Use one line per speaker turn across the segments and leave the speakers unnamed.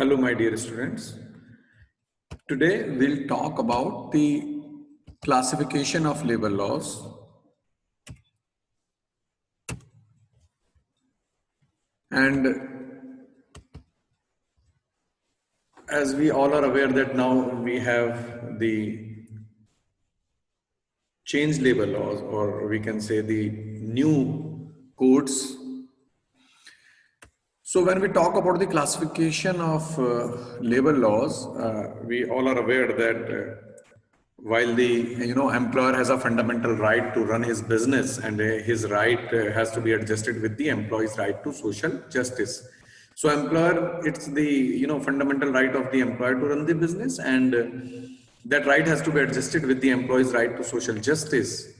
Hello, my dear students. Today we'll talk about the classification of labor laws and as we all are aware that now we have the changed labor laws, or we can say the new codes. So when we talk about the classification of labor laws, we all are aware that while the employer has a fundamental right to run his business, and his right has to be adjusted with the employee's right to social justice. So employer, it's the fundamental right of the employer to run the business, and that right has to be adjusted with the employee's right to social justice.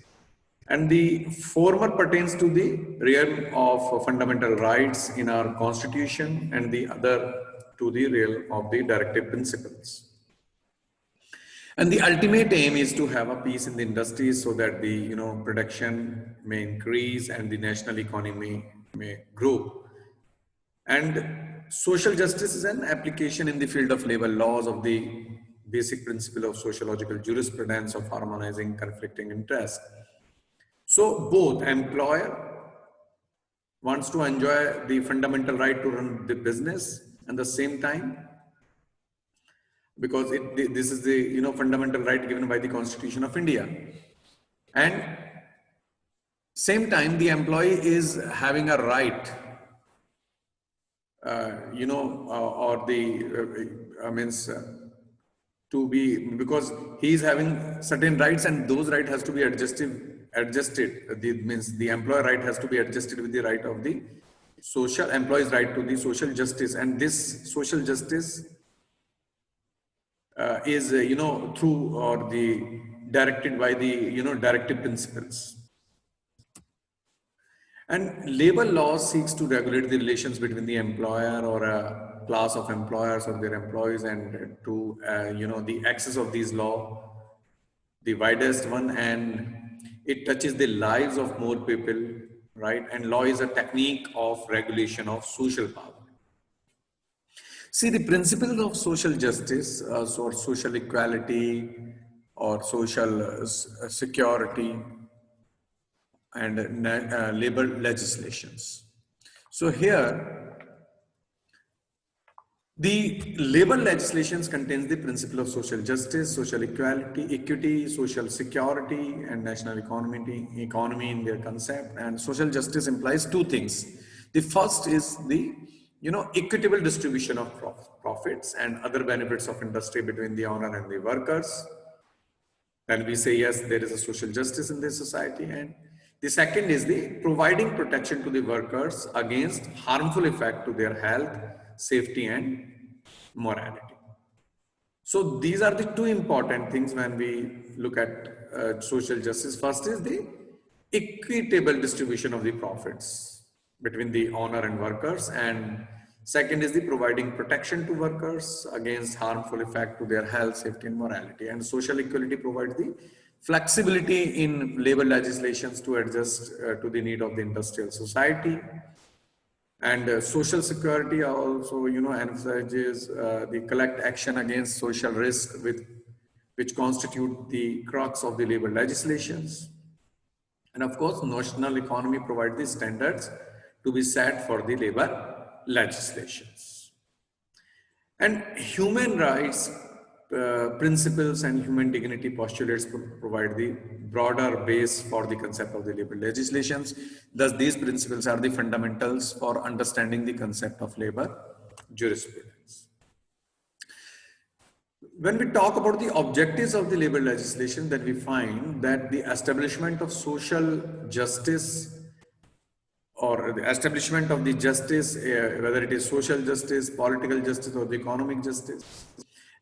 And the former pertains to the realm of fundamental rights in our constitution, and the other to the realm of the directive principles. And the ultimate aim is to have a peace in the industry so that the production may increase and the national economy may grow. And social justice is an application in the field of labor laws of the basic principle of sociological jurisprudence of harmonizing conflicting interests. So both employer wants to enjoy the fundamental right to run the business, and the same time, because this is the fundamental right given by the Constitution of India, and same time the employee is having a right or the means to be, because he is having certain rights, and those rights has to be adjusted. Means the employer right has to be adjusted with the right of the social employee's right to the social justice, and this social justice is through or the directed by the directive principles. And labor law seeks to regulate the relations between the employer or a class of employers or their employees, and to the access of these law, the widest one, and it touches the lives of more people, right? And law is a technique of regulation of social power. See, the principles of social justice, or social equality, or social security, and labor legislations. So here, the labor legislations contains the principle of social justice, social equality, equity, social security, and national economy in their concept. And social justice implies two things. The first is the equitable distribution of profits and other benefits of industry between the owner and the workers. Then we say yes, there is a social justice in this society. And the second is the providing protection to the workers against harmful effect to their health, safety, and morality. So these are the two important things when we look at social justice. First is the equitable distribution of the profits between the owner and workers, and second is the providing protection to workers against harmful effect to their health, safety, and morality. And social equality provides the flexibility in labor legislations to adjust to the need of the industrial society. And social security also emphasizes the collect action against social risk, which constitute the crux of the labor legislations. And of course, national economy provides the standards to be set for the labor legislations. And human rights principles and human dignity postulates provide the broader base for the concept of the labor legislations. Thus, these principles are the fundamentals for understanding the concept of labor jurisprudence. When we talk about the objectives of the labor legislation, then we find that the establishment of social justice, or the establishment of the justice, whether it is social justice, political justice, or the economic justice,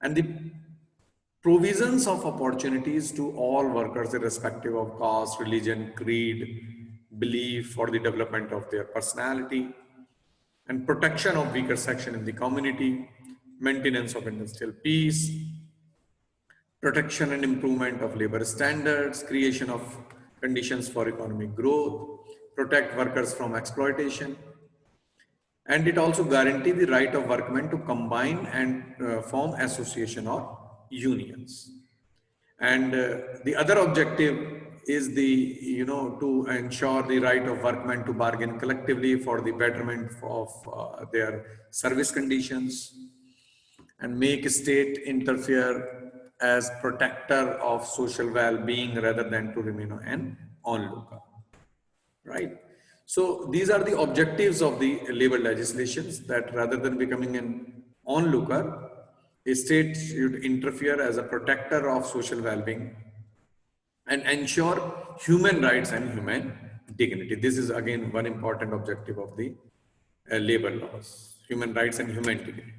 and the provisions of opportunities to all workers irrespective of caste, religion, creed, belief, for the development of their personality, and protection of weaker section in the community, maintenance of industrial peace, protection and improvement of labor standards, creation of conditions for economic growth, protect workers from exploitation, And it also guarantees the right of workmen to combine and form association or unions. And the other objective is the, to ensure the right of workmen to bargain collectively for the betterment of their service conditions, and make state interfere as protector of social well-being rather than to remain an onlooker, right? So these are the objectives of the labor legislations, that rather than becoming an onlooker, a state should interfere as a protector of social well-being and ensure human rights and human dignity. This is again one important objective of the labor laws, human rights and human dignity.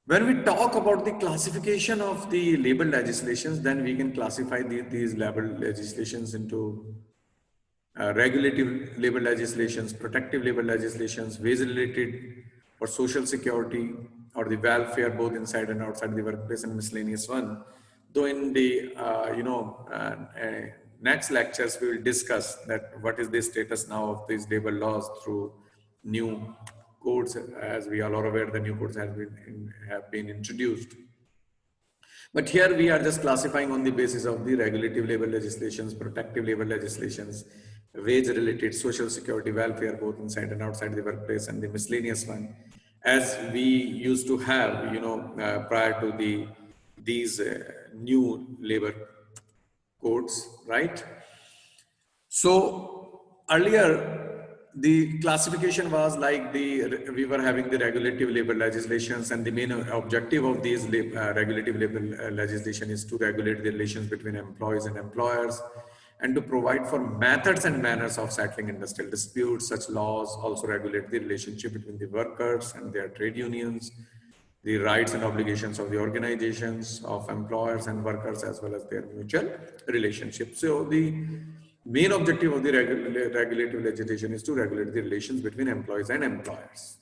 When we talk about the classification of the labor legislations, then we can classify these labor legislations into regulative labor legislations, protective labor legislations, wage related or social security or the welfare both inside and outside the workplace, and miscellaneous one. Though in the next lectures we will discuss that what is the status now of these labor laws through new codes. As we all are aware, the new codes have been introduced. But here we are just classifying on the basis of the regulative labor legislations, protective labor legislations, wage related, social security, welfare both inside and outside the workplace, and the miscellaneous one, as we used to have, prior to these new labor codes, right? So earlier the classification was like we were having the regulative labor legislations, and the main objective of these regulative labor legislation is to regulate the relations between employees and employers, and to provide for methods and manners of settling industrial disputes. Such laws also regulate the relationship between the workers and their trade unions, the rights and obligations of the organizations of employers and workers, as well as their mutual relationship. So the main objective of the regulative legislation is to regulate the relations between employees and employers.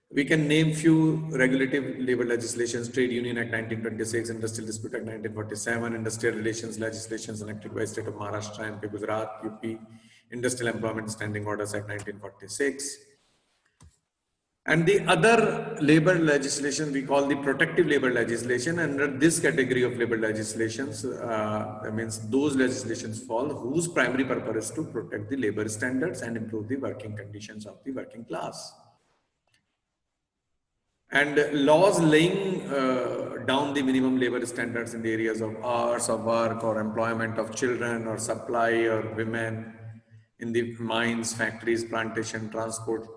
We can name few regulative labor legislations: Trade Union Act 1926, Industrial Dispute Act 1947, Industrial Relations legislations enacted by State of Maharashtra, MP, Gujarat, UP, Industrial Employment Standing Orders Act 1946. And the other labor legislation we call the protective labor legislation. Under this category of labor legislations, that means those legislations fall whose primary purpose is to protect the labor standards and improve the working conditions of the working class. And laws laying down the minimum labor standards in the areas of hours of work or employment of children or supply or women in the mines, factories, plantation, transport,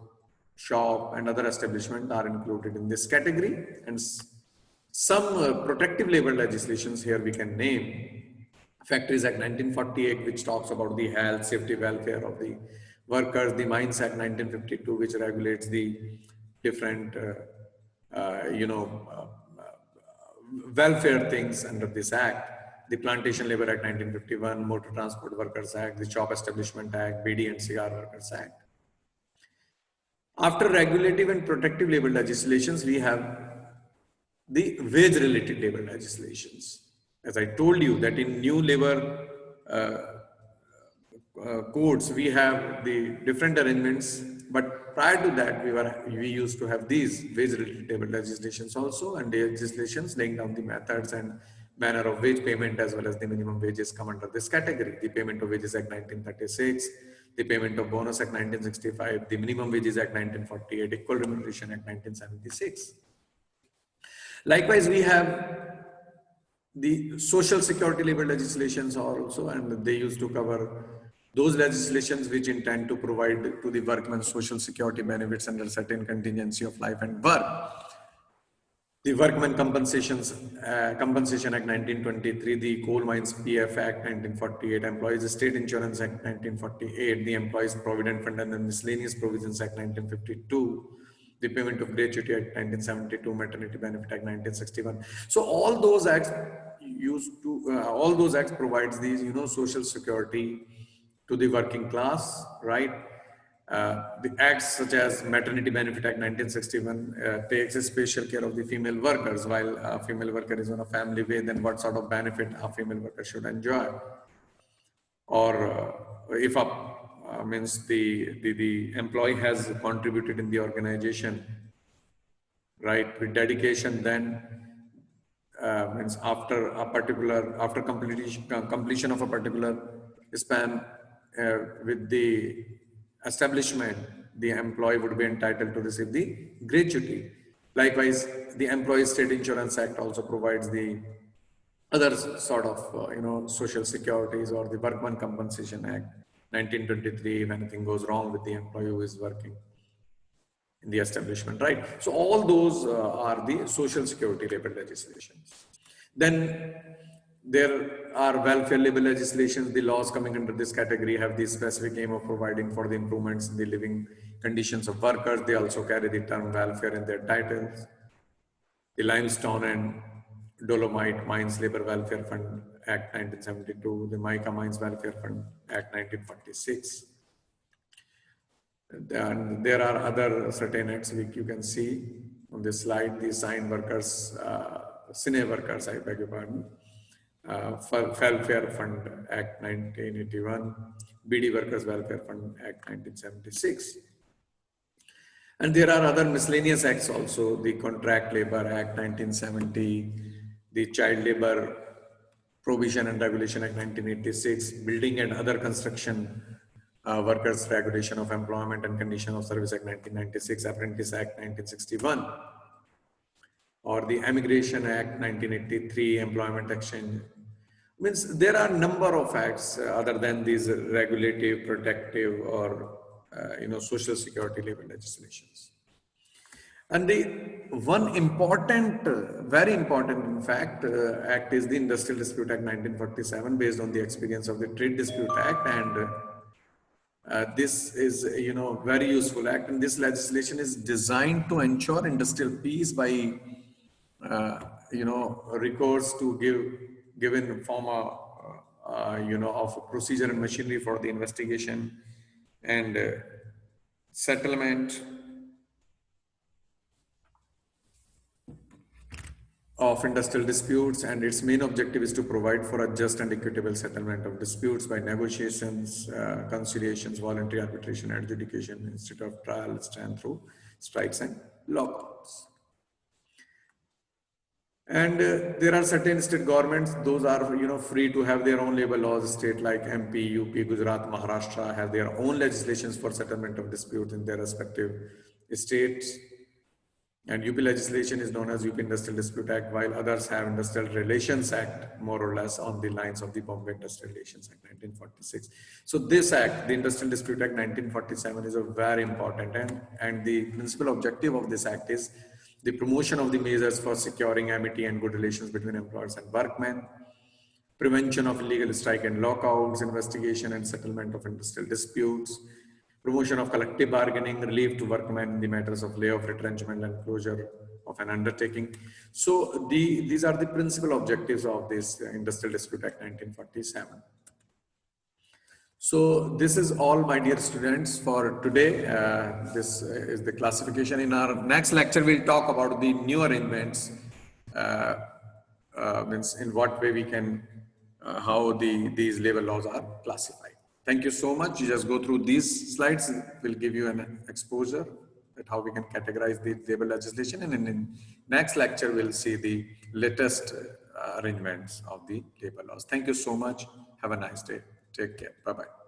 shop, and other establishment are included in this category. And some protective labor legislations here we can name: Factories Act 1948, which talks about the health, safety, welfare of the workers; the Mines Act 1952, which regulates the different welfare things under this act; the Plantation Labor Act 1951, Motor Transport Workers Act, the Shop Establishment Act, BD and Cigar Workers Act. After regulative and protective labor legislations, we have the wage related labor legislations. As I told you that in new labor codes, we have the different arrangements, but prior to that, we used to have these wage related labor legislations also, and the legislations laying down the methods and manner of wage payment as well as the minimum wages come under this category: the Payment of Wages Act 1936, the Payment of Bonus Act 1965, the Minimum Wages Act 1948, Equal Remuneration Act 1976. Likewise, we have the social security labor legislations also, and they used to cover those legislations which intend to provide to the workmen social security benefits under certain contingency of life and work. The Workmen Compensation Act 1923, the Coal Mines PF Act 1948, Employees State Insurance Act 1948, the Employees Provident Fund and the Miscellaneous Provisions Act 1952, the Payment of Gratuity Act 1972, Maternity Benefit Act 1961. So all those acts provides these, social security to the working class, right? The acts such as Maternity Benefit Act 1961 takes a special care of the female workers. While a female worker is on a family way, then what sort of benefit a female worker should enjoy? Or if a means the employee has contributed in the organization, right, with dedication, then means after completion of a particular span with the establishment, the employee would be entitled to receive the gratuity. Likewise, the Employee State Insurance Act also provides the other sort of social securities, or the Workman Compensation Act 1923, if anything goes wrong with the employee who is working in the establishment, right? So all those are the social security labor legislations. Then there are welfare labor legislations. The laws coming under this category have the specific aim of providing for the improvements in the living conditions of workers. They also carry the term welfare in their titles. The Limestone and Dolomite Mines Labor Welfare Fund Act 1972, the Mica Mines Welfare Fund Act 1946. And there are other certain acts which you can see on this slide. The Sign Workers, Cine Workers, I beg your pardon, Welfare Fund Act 1981, BD Workers Welfare Fund Act 1976. And there are other miscellaneous acts also, the Contract Labor Act 1970, the Child Labor Provision and Regulation Act 1986, Building and Other Construction Workers Regulation of Employment and Condition of Service Act 1996, Apprentice Act 1961, or the Immigration Act 1983, Employment Exchange. Means there are a number of acts other than these regulative, protective, or social security labor legislations. And the one important, very important in fact, act is the Industrial Dispute Act 1947, based on the experience of the Trade Dispute Act. And this is very useful act, and this legislation is designed to ensure industrial peace by recourse to give in form of procedure and machinery for the investigation and settlement of industrial disputes. And its main objective is to provide for a just and equitable settlement of disputes by negotiations, conciliations, voluntary arbitration, adjudication instead of trial, stand through strikes and lockouts. And there are certain state governments, those are free to have their own labor laws. State like MP, UP, Gujarat, Maharashtra have their own legislations for settlement of disputes in their respective states. And UP legislation is known as UP Industrial Dispute Act, while others have Industrial Relations Act, more or less on the lines of the Bombay Industrial Relations Act 1946. So this act, the Industrial Dispute Act 1947, is a very important, and the principal objective of this act is the promotion of the measures for securing amity and good relations between employers and workmen, prevention of illegal strike and lockouts, investigation and settlement of industrial disputes, promotion of collective bargaining, relief to workmen in the matters of layoff, retrenchment, and closure of an undertaking. So these are the principal objectives of this Industrial Dispute Act 1947. So this is all, my dear students, for today. This is the classification. In our next lecture, we'll talk about the new arrangements, means in what way we can, how these labor laws are classified. Thank you so much. You just go through these slides. It will give you an exposure at how we can categorize the labor legislation. And in next lecture, we'll see the latest arrangements of the labor laws. Thank you so much. Have a nice day. Take care. Bye-bye.